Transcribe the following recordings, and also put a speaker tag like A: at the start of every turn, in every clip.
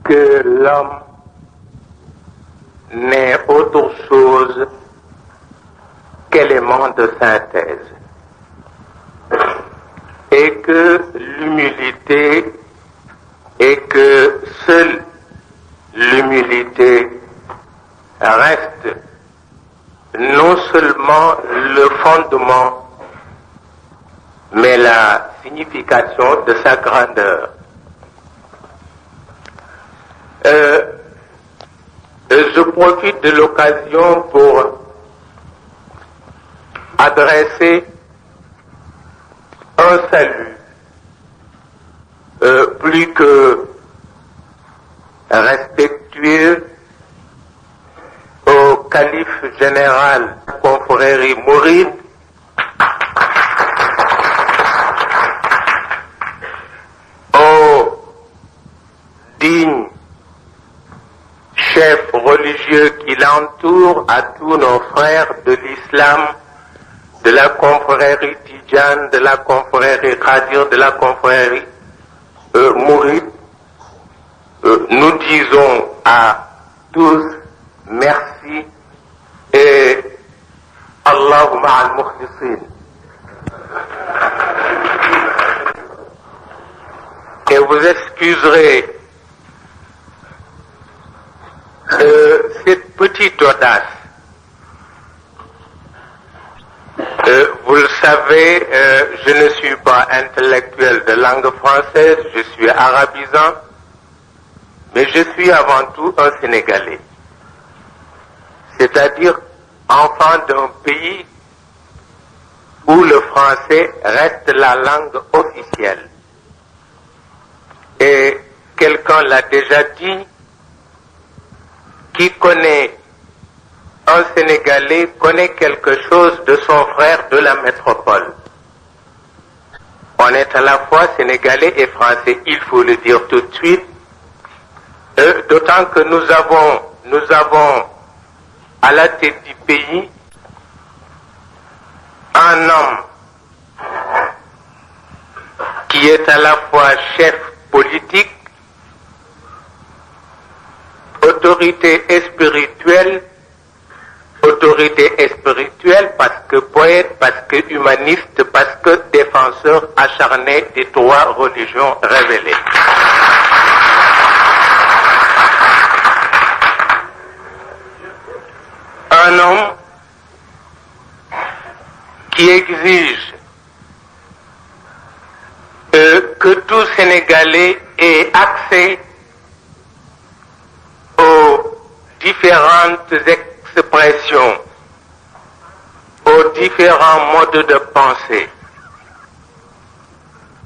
A: que l'homme n'est autre chose qu'élément de synthèse et que l'humilité et que seule l'humilité reste non seulement le fondement mais la signification de sa grandeur. Je profite de l'occasion pour adresser un salut plus que respectueux au calife général de la confrérie mouride, au digne chef religieux qui l'entoure, à tous nos frères de l'islam, de la confrérie Tidjane, de la confrérie Qadir, de la confrérie mouride. Nous disons à tous merci et Allahumma al-mukhlisin. Et vous excuserez cette petite audace. Vous le savez, je ne suis pas intellectuel de langue française, je suis arabisant, mais je suis avant tout un Sénégalais. C'est-à-dire enfant d'un pays où le français reste la langue officielle. Et quelqu'un l'a déjà dit, qui connaît un Sénégalais connaît quelque chose de son frère de la métropole. On est à la fois Sénégalais et Français, il faut le dire tout de suite, d'autant que nous avons à la tête du pays un homme qui est à la fois chef politique, autorité spirituelle parce que poète, parce que humaniste, parce que défenseur acharné des trois religions révélées. Un homme qui exige que tout Sénégalais ait accès aux différentes expressions, aux différents modes de pensée,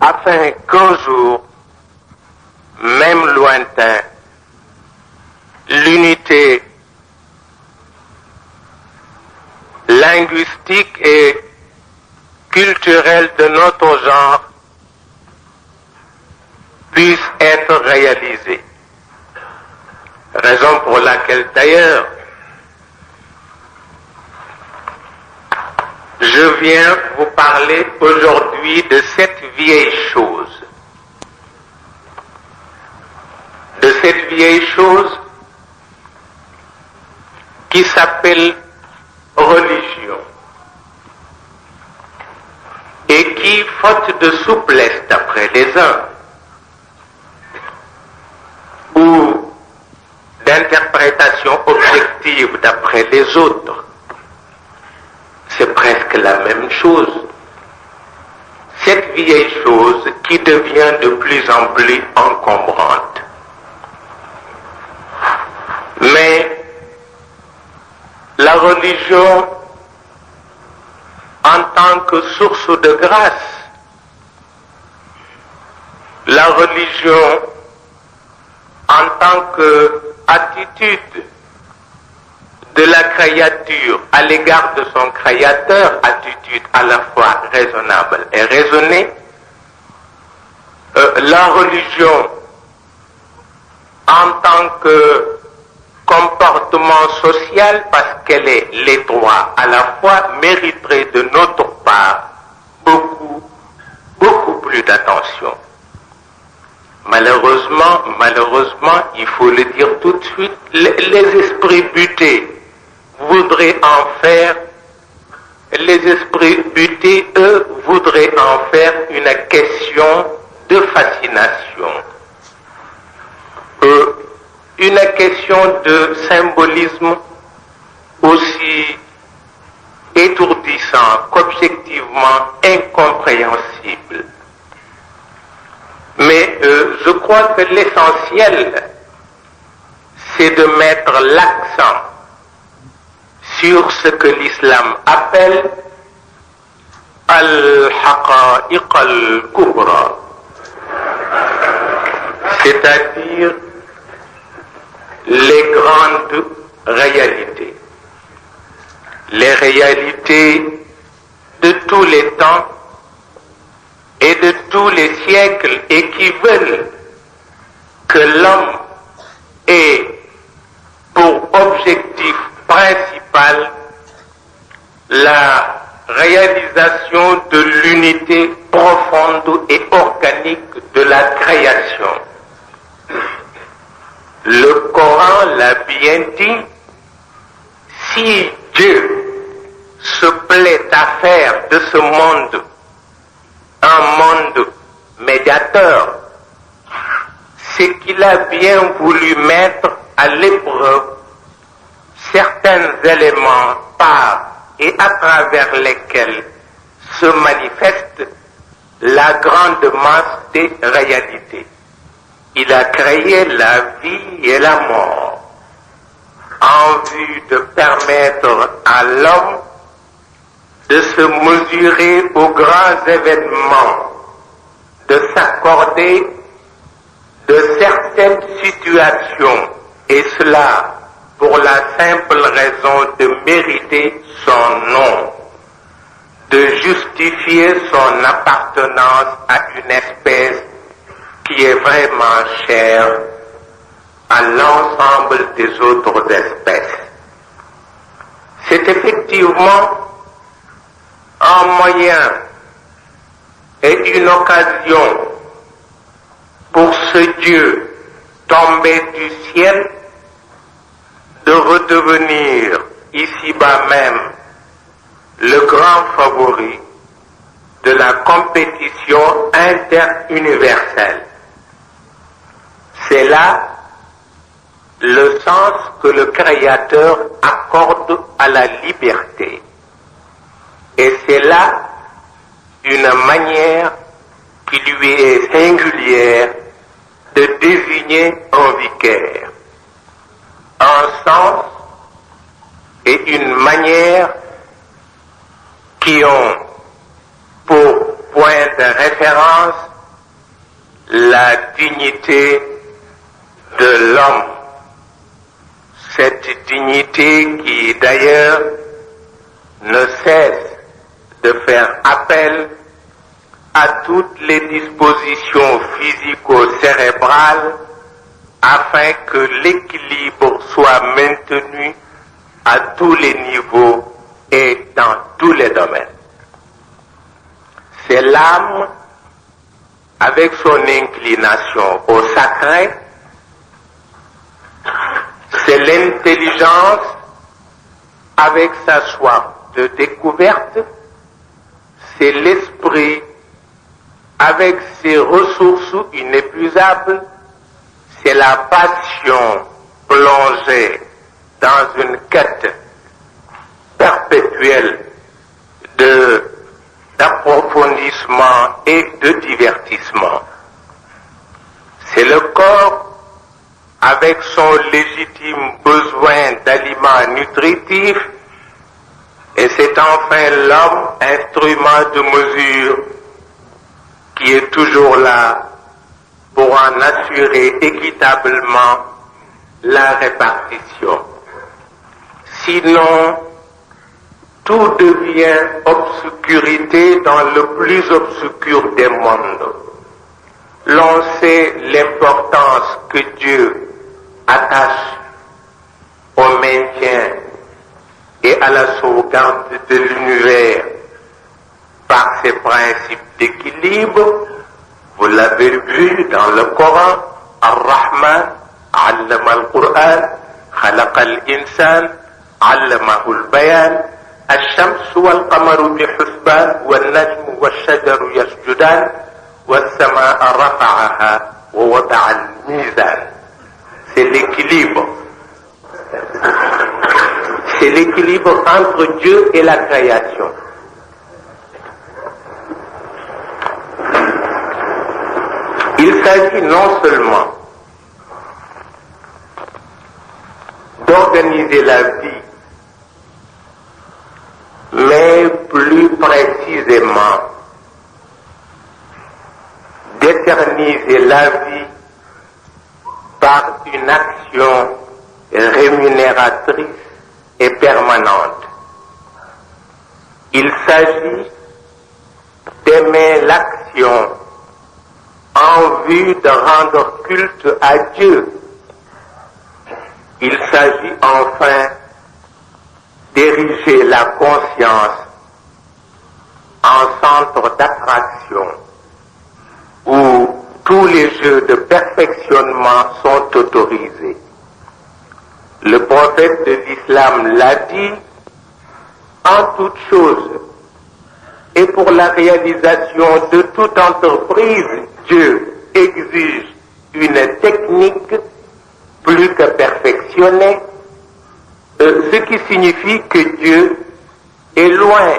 A: afin qu'un jour, même lointain, l'unité linguistique et culturelle de notre genre puisse être réalisée. Raison pour laquelle d'ailleurs je viens vous parler aujourd'hui de cette vieille chose. De cette vieille chose qui s'appelle religion. Et qui, faute de souplesse d'après les uns, ou d'interprétation objective d'après les autres, c'est presque la même chose. Cette vieille chose qui devient de plus en plus encombrante. Mais la religion, en tant que source de grâce, la religion en tant qu'attitude de la créature à l'égard de son créateur, attitude à la fois raisonnable et raisonnée, la religion en tant que comportement social, parce qu'elle est les droits à la fois, mériterait de notre part beaucoup plus d'attention. Malheureusement, il faut le dire tout de suite, les esprits butés voudraient en faire, eux, voudraient en faire une question de fascination, une question de symbolisme aussi étourdissant qu'objectivement incompréhensible. Mais je crois que l'essentiel, c'est de mettre l'accent sur ce que l'islam appelle al-haqa'iq al-kubra, c'est-à-dire les grandes réalités, les réalités de tous les temps et de tous les siècles, et qui veulent que l'homme ait pour objectif principal la réalisation de l'unité profonde et organique de la création. Le Coran l'a bien dit, si Dieu se plaît à faire de ce monde un monde médiateur, c'est qu'il a bien voulu mettre à l'épreuve certains éléments par et à travers lesquels se manifeste la grande masse des réalités. Il a créé la vie et la mort en vue de permettre à l'homme de se mesurer aux grands événements, de s'accorder de certaines situations, et cela pour la simple raison de mériter son nom, de justifier son appartenance à une espèce qui est vraiment chère à l'ensemble des autres espèces. C'est effectivement un moyen et une occasion pour ce Dieu tombé du ciel de redevenir ici-bas même le grand favori de la compétition interuniverselle. C'est là le sens que le Créateur accorde à la liberté. Et c'est là une manière qui lui est singulière de désigner un vicaire. Un sens et une manière qui ont pour point de référence la dignité de l'homme. Cette dignité qui d'ailleurs ne cesse de faire appel à toutes les dispositions physico-cérébrales afin que l'équilibre soit maintenu à tous les niveaux et dans tous les domaines. C'est l'âme avec son inclination au sacré, c'est l'intelligence avec sa soif de découverte, c'est l'esprit avec ses ressources inépuisables, c'est la passion plongée dans une quête perpétuelle d'approfondissement et de divertissement. C'est le corps avec son légitime besoin d'aliments nutritifs, et c'est enfin l'homme, instrument de mesure, qui est toujours là pour en assurer équitablement la répartition. Sinon, tout devient obscurité dans le plus obscur des mondes. L'on sait l'importance que Dieu attache au maintien et à la sauvegarde de l'univers par ses principes d'équilibre, Vous l'avez vu dans le Coran, Ar-Rahman, Allama al-Qur'an, Khalaqa al-Insan, Allamahu al-Bayan, الشمس والقمر بحسبان والنجم والشجر يسجدان والسماء رفعها ووضع الميزان. C'est l'équilibre. C'est l'équilibre entre Dieu et la création. Il s'agit non seulement d'organiser la vie, mais plus précisément d'éterniser la vie par une action rémunératrice et permanente. Il s'agit d'aimer l'action en vue de rendre culte à Dieu. Il s'agit enfin d'ériger la conscience en centre d'attraction où tous les jeux de perfectionnement sont autorisés. Le prophète de l'islam l'a dit, en toute chose, et pour la réalisation de toute entreprise, Dieu exige une technique plus que perfectionnée, ce qui signifie que Dieu est loin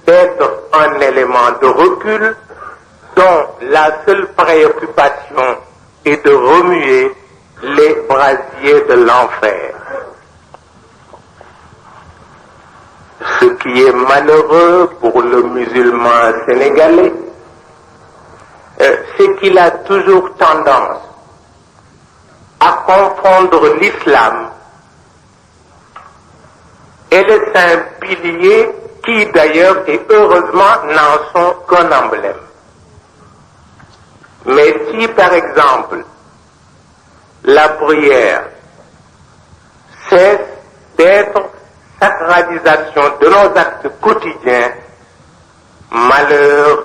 A: d'être un élément de recul dont la seule préoccupation est de remuer les brasiers de l'enfer. Ce qui est malheureux pour le musulman sénégalais, c'est qu'il a toujours tendance à confondre l'islam et les saints piliers qui d'ailleurs et heureusement n'en sont qu'un emblème. Mais si par exemple la prière cesse d'être sacralisation de nos actes quotidiens, malheur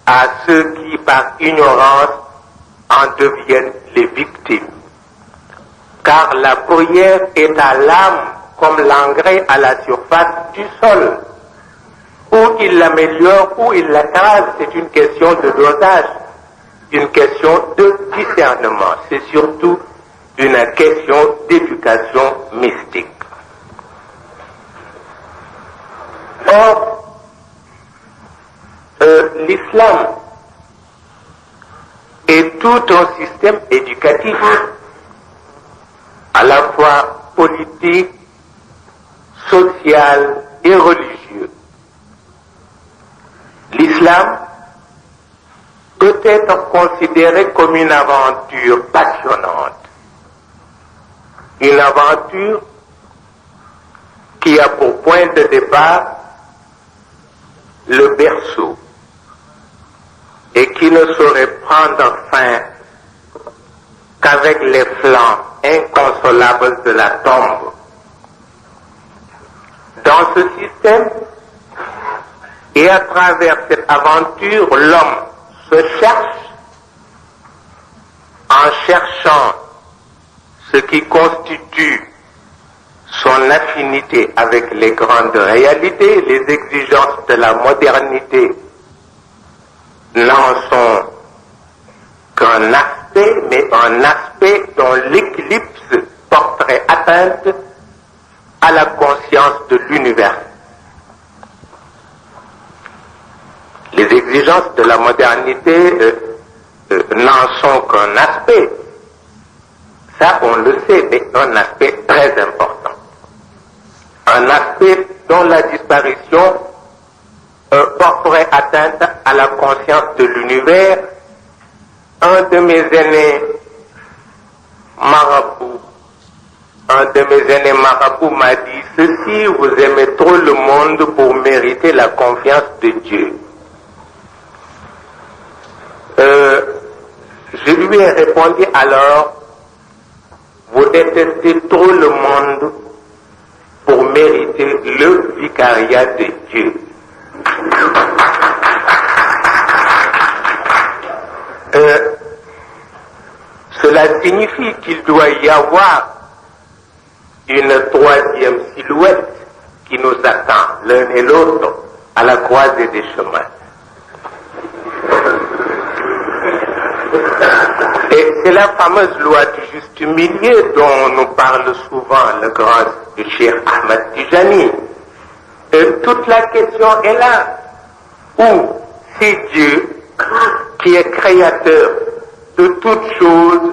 A: à ceux qui par ignorance en deviennent les victimes. Car la prière est à l'âme comme l'engrais à la surface du sol. Ou il l'améliore, ou il l'écrase, c'est une question de dosage, une question de discernement. C'est surtout une question d'éducation mystique. Or, l'islam est tout un système éducatif, à la fois politique, social et religieux. L'islam peut être considéré comme une aventure passionnante, une aventure qui a pour point de départ le berceau et qui ne saurait prendre fin qu'avec les flancs inconsolables de la tombe. Dans ce système et à travers cette aventure, l'homme se cherche en cherchant ce qui constitue son affinité avec les grandes réalités. Les exigences de la modernité n'en sont qu'un aspect, mais un aspect dont l'éclipse porterait atteinte à la conscience de l'univers. Les exigences de la modernité n'en sont qu'un aspect. Ça, on le sait, mais un aspect très important. Un aspect dont la disparition porterait atteinte à la conscience de l'univers. Un de mes aînés marabouts m'a dit ceci: vous aimez trop le monde pour mériter la confiance de Dieu. Je lui ai répondu alors: vous détestez trop le monde pour mériter le vicariat de Dieu. Cela signifie qu'il doit y avoir une troisième silhouette qui nous attend l'un et l'autre à la croisée des chemins. Et c'est la fameuse loi du juste milieu dont nous parle souvent le grand Cheikh Ahmad Tijani. Toute la question est là. Où c'est Dieu qui est créateur de toutes choses,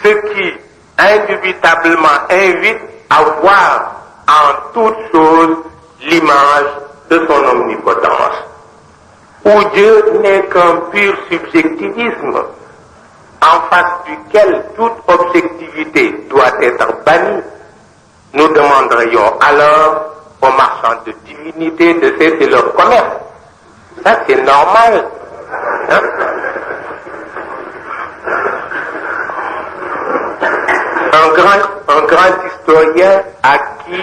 A: ce qui indubitablement invite à voir en toutes choses l'image de son omnipotence. Où Dieu n'est qu'un pur subjectivisme, en face duquel toute objectivité doit être bannie, nous demanderions alors aux marchands de divinité de cesser leur commerce. Ça, c'est normal. Hein? Un grand historien à qui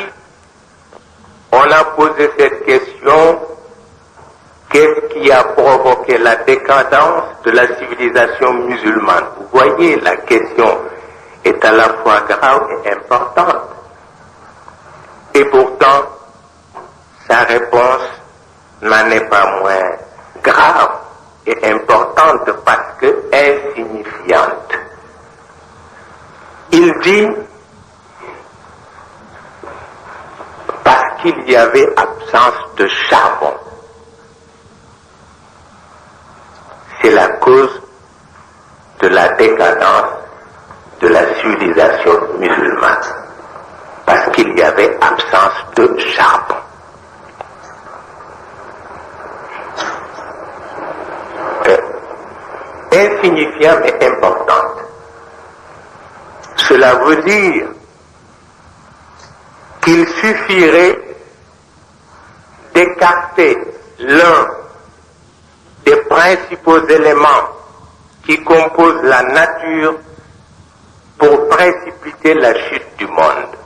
A: on a posé cette question: qu'est-ce qui a provoqué la décadence de la civilisation musulmane? Vous voyez, la question est à la fois grave et importante. Et pourtant, sa réponse n'en est pas moins grave et importante parce que insignifiante. Il dit: parce qu'il y avait absence de charbon. C'est la cause de la décadence de la civilisation musulmane. Parce qu'il y avait absence de charbon. Insignifiant mais importante. Cela veut dire qu'il suffirait d'écarter l'un des principaux éléments qui composent la nature pour précipiter la chute du monde.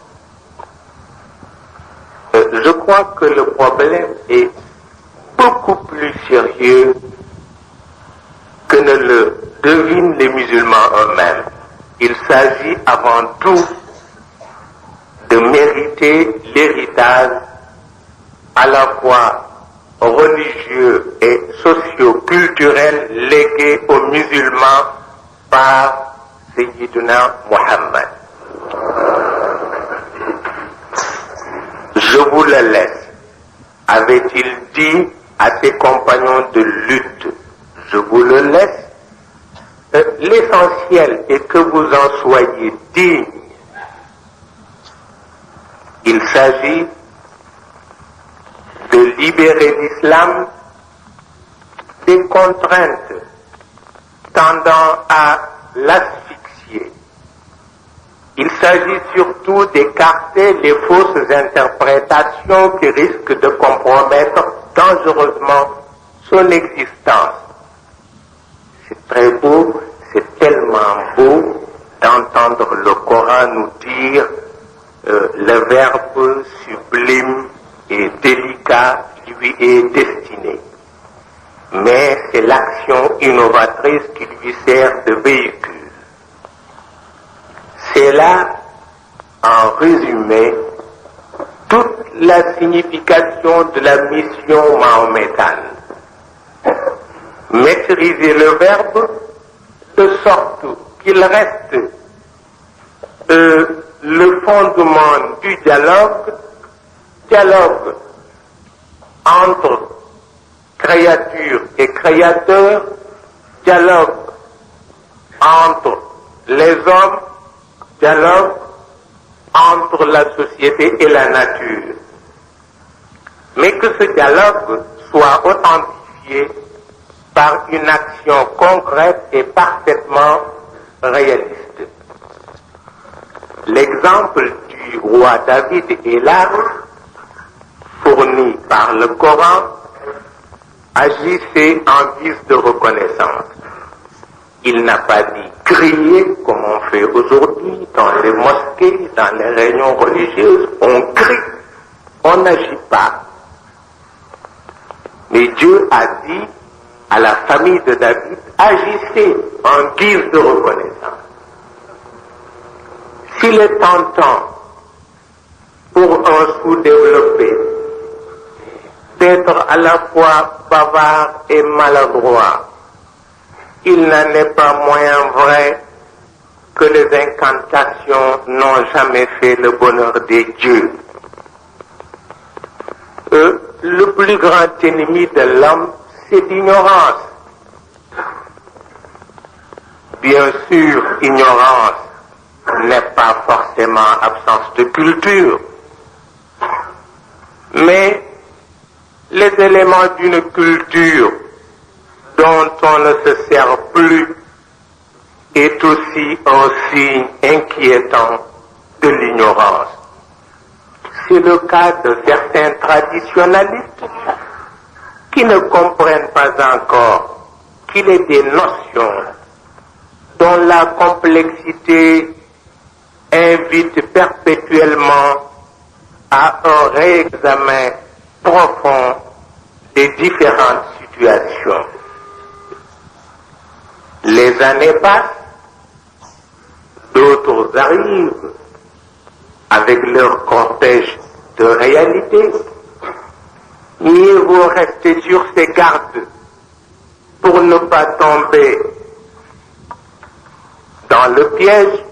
A: Je crois que le problème est beaucoup plus sérieux que ne le devinent les musulmans eux-mêmes. Il s'agit avant tout de mériter l'héritage à la fois religieux et socio-culturel légué aux musulmans par Sayyiduna Muhammad. Je vous le laisse, avait-il dit à ses compagnons de lutte. Je vous le laisse. L'essentiel est que vous en soyez dignes. Il s'agit de libérer l'islam des contraintes tendant à l'asphyxier. Il s'agit surtout d'écarter les fausses interprétations qui risquent de compromettre dangereusement son existence. C'est très beau, c'est tellement beau d'entendre le Coran nous dire le verbe sublime et délicat lui est destiné. Mais c'est l'action innovatrice qui lui sert de véhicule. C'est là, en résumé, toute la signification de la mission mahométane. Maîtriser le verbe de sorte qu'il reste le fondement du dialogue entre créature et créateur, dialogue entre les hommes, dialogue entre la société et la nature. Mais que ce dialogue soit authentifié par une action concrète et parfaitement réaliste. L'exemple du roi David est là, fourni par le Coran, agissait en guise de reconnaissance. Il n'a pas dit crier comme on fait aujourd'hui dans les mosquées, dans les réunions religieuses. On crie, on n'agit pas. Mais Dieu a dit à la famille de David, agissez, en guise de reconnaissance. S'il est tentant pour un sous-développé d'être à la fois bavard et maladroit, il n'en est pas moins vrai que les incantations n'ont jamais fait le bonheur des dieux. Le plus grand ennemi de l'homme, c'est l'ignorance. Bien sûr, ignorance n'est pas forcément absence de culture, mais les éléments d'une culture dont on ne se sert plus est aussi un signe inquiétant de l'ignorance. C'est le cas de certains traditionalistes qui ne comprennent pas encore qu'il est des notions dont la complexité invite perpétuellement à un réexamen profond des différentes situations. Les années passent, d'autres arrivent avec leur cortège de réalité. Mieux vaut rester sur ses gardes pour ne pas tomber dans le piège.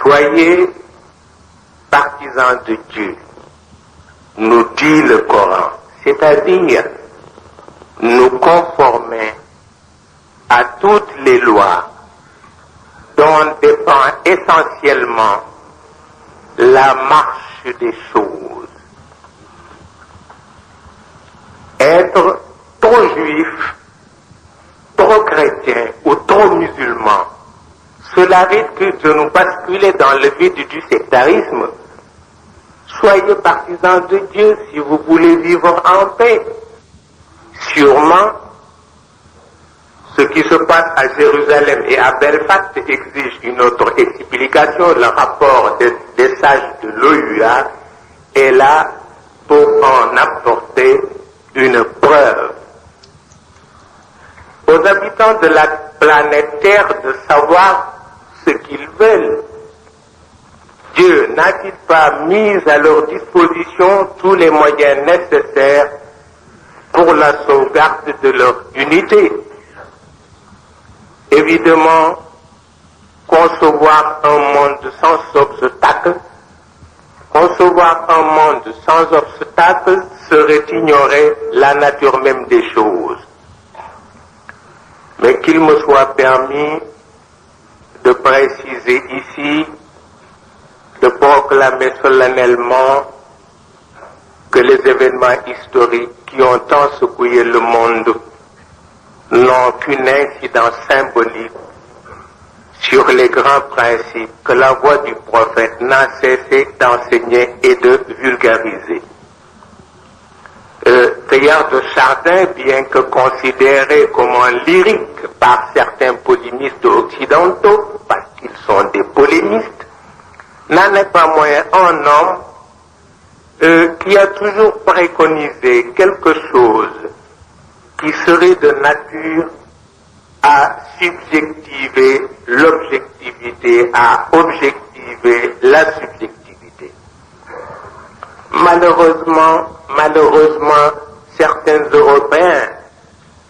A: Soyez partisans de Dieu, nous dit le Coran, c'est-à-dire nous conformer à toutes les lois dont dépend essentiellement la marche des choses. Être trop juif, trop chrétien ou trop musulman, cela risque de nous basculer dans le vide du sectarisme. Soyez partisans de Dieu si vous voulez vivre en paix. Sûrement, ce qui se passe à Jérusalem et à Belfast exige une autre explication. Le rapport des sages de l'OUA est là pour en apporter une preuve. Aux habitants de la planète Terre de savoir ce qu'ils veulent. Dieu n'a-t-il pas mis à leur disposition tous les moyens nécessaires pour la sauvegarde de leur unité? Évidemment, concevoir un monde sans obstacle, serait ignorer la nature même des choses. Mais qu'il me soit permis de préciser ici, de proclamer solennellement que les événements historiques qui ont tant secoué le monde n'ont qu'une incidence symbolique sur les grands principes que la voix du prophète n'a cessé d'enseigner et de vulgariser. Teilhard de Chardin, bien que considéré comme un lyrique par certains polémistes occidentaux, parce qu'ils sont des polémistes, n'en est pas moins un homme qui a toujours préconisé quelque chose qui serait de nature à subjectiver l'objectivité, à objectiver la subjectivité. Malheureusement, certains Européens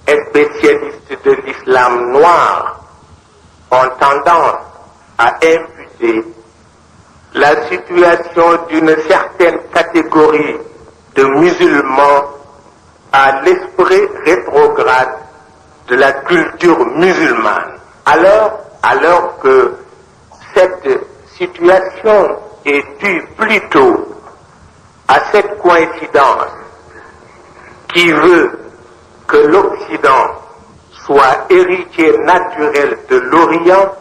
A: et spécialistes de l'islam noir ont tendance à imputer la situation d'une certaine catégorie de musulmans à l'esprit rétrograde de la culture musulmane, alors que cette situation est due plutôt à cette coïncidence qui veut que l'Occident soit héritier naturel de l'Orient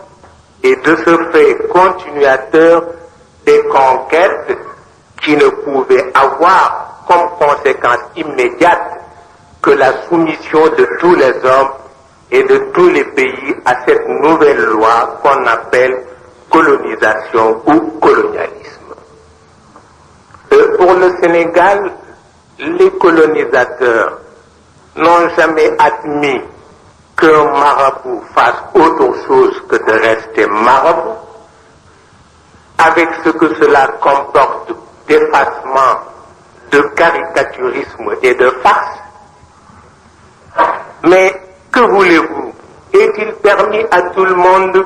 A: et de ce fait continuateur des conquêtes qui ne pouvaient avoir comme conséquence immédiate que la soumission de tous les hommes et de tous les pays à cette nouvelle loi qu'on appelle colonisation ou colonialisme. Pour le Sénégal, les colonisateurs n'ont jamais admis qu'un marabout fasse autre chose que de rester marabout, avec ce que cela comporte d'effacement, de caricaturisme et de farce. Mais que voulez-vous? Est-il permis à tout le monde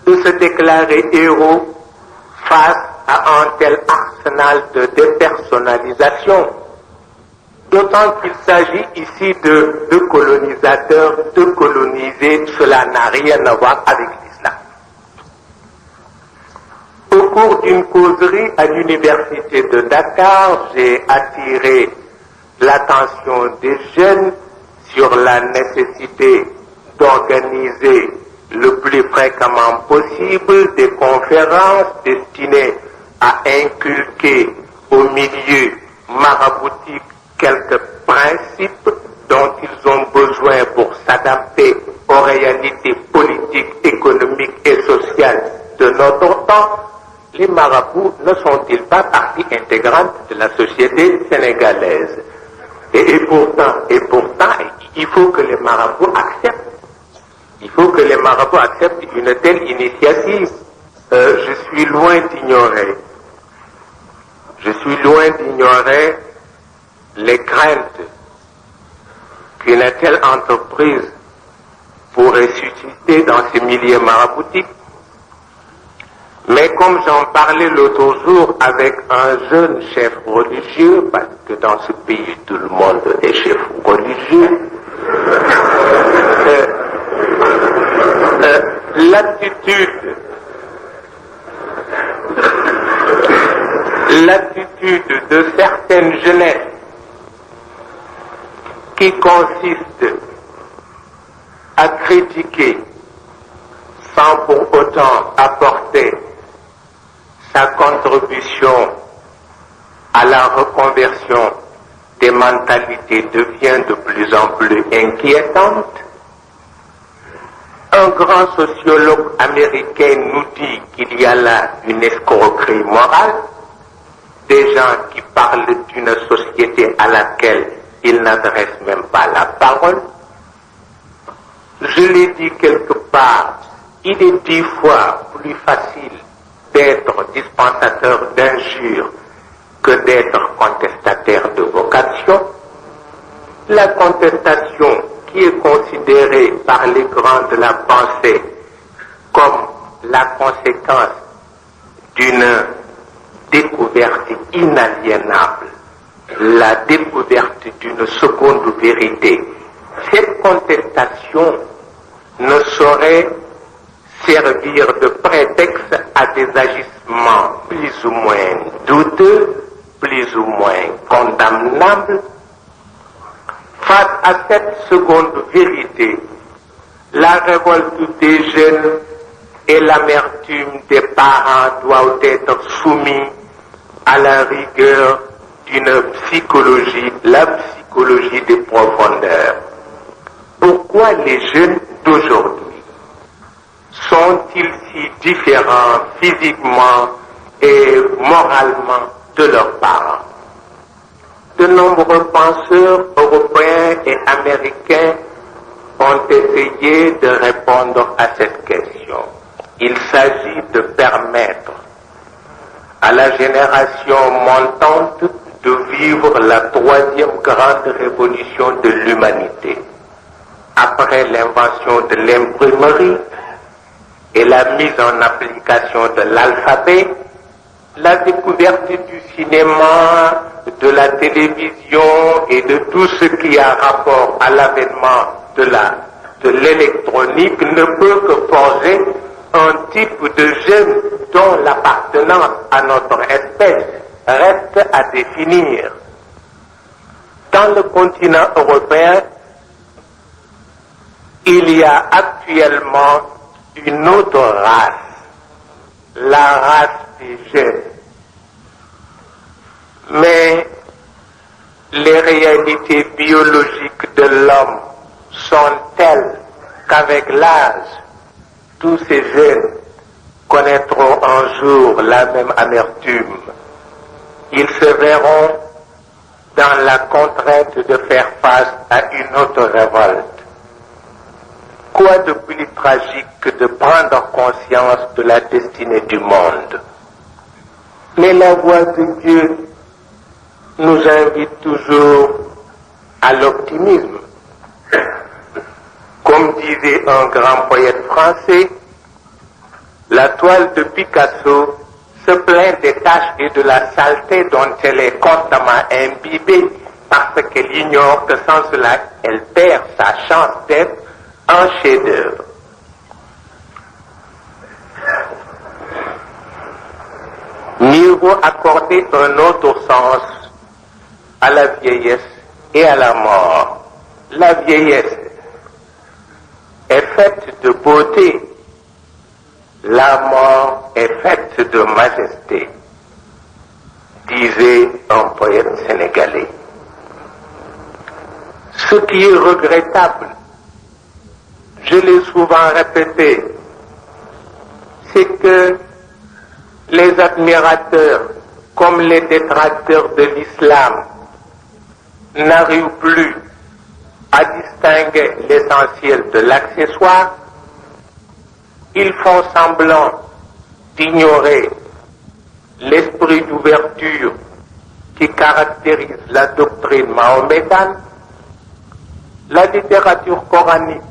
A: de se déclarer héros face à un tel arsenal de dépersonnalisation? D'autant qu'il s'agit ici de colonisateurs, de colonisés, cela n'a rien à voir avec l'islam. Au cours d'une causerie à l'université de Dakar, j'ai attiré l'attention des jeunes sur la nécessité d'organiser le plus fréquemment possible des conférences destinées à inculquer au milieu maraboutique quelques principes dont ils ont besoin pour s'adapter aux réalités politiques, économiques et sociales de notre temps. Les marabouts ne sont-ils pas partie intégrante de la société sénégalaise? Et pourtant, il faut que les marabouts acceptent. Il faut que les marabouts acceptent une telle initiative. Je suis loin d'ignorer les craintes qu'une telle entreprise pourrait susciter dans ces milieux maraboutiques. Mais comme j'en parlais l'autre jour avec un jeune chef religieux, parce que dans ce pays tout le monde est chef religieux, l'attitude de certaines jeunesses qui consiste à critiquer sans pour autant apporter sa contribution à la reconversion des mentalités devient de plus en plus inquiétante. Un grand sociologue américain nous dit qu'il y a là une escroquerie morale, des gens qui parlent d'une société à laquelle ils n'adressent même pas la parole. Je l'ai dit quelque part, il est 10 fois plus facile d'être dispensateur d'injures que d'être contestataire de vocation. La contestation qui est considérée par les grands de la pensée comme la conséquence d'une découverte inaliénable, la découverte d'une seconde vérité. Cette contestation ne saurait servir de prétexte à des agissements plus ou moins douteux, plus ou moins condamnables. Face à cette seconde vérité, la révolte des jeunes et l'amertume des parents doivent être soumis à la rigueur d'une psychologie, la psychologie des profondeurs. Pourquoi les jeunes d'aujourd'hui sont-ils si différents physiquement et moralement de leurs parents? De nombreux penseurs européens et américains ont essayé de répondre à cette question. Il s'agit de permettre à la génération montante de vivre la troisième grande révolution de l'humanité. Après l'invention de l'imprimerie et la mise en application de l'alphabet, la découverte du cinéma, de la télévision et de tout ce qui a rapport à l'avènement de l'électronique ne peut que forger un type de jeune dont l'appartenance à notre espèce reste à définir. Dans le continent européen, il y a actuellement une autre race, la race des jeunes. Mais les réalités biologiques de l'homme sont telles qu'avec l'âge, tous ces jeunes connaîtront un jour la même amertume. Ils se verront dans la contrainte de faire face à une autre révolte. Quoi de plus tragique que de prendre conscience de la destinée du monde? Mais la voix de Dieu nous invite toujours à l'optimisme. Comme disait un grand poète français, la toile de Picasso se plaint des taches et de la saleté dont elle est constamment imbibée parce qu'elle ignore que sans cela, elle perd sa chance d'être un chef-d'œuvre. Mieux vaut accorder un autre sens à la vieillesse et à la mort. La vieillesse est faite de beauté, la mort est faite de majesté, disait un poète sénégalais. Ce qui est regrettable, je l'ai souvent répété, c'est que les admirateurs comme les détracteurs de l'islam n'arrivent plus à distinguer l'essentiel de l'accessoire. Ils font semblant d'ignorer l'esprit d'ouverture qui caractérise la doctrine mahométane. La littérature coranique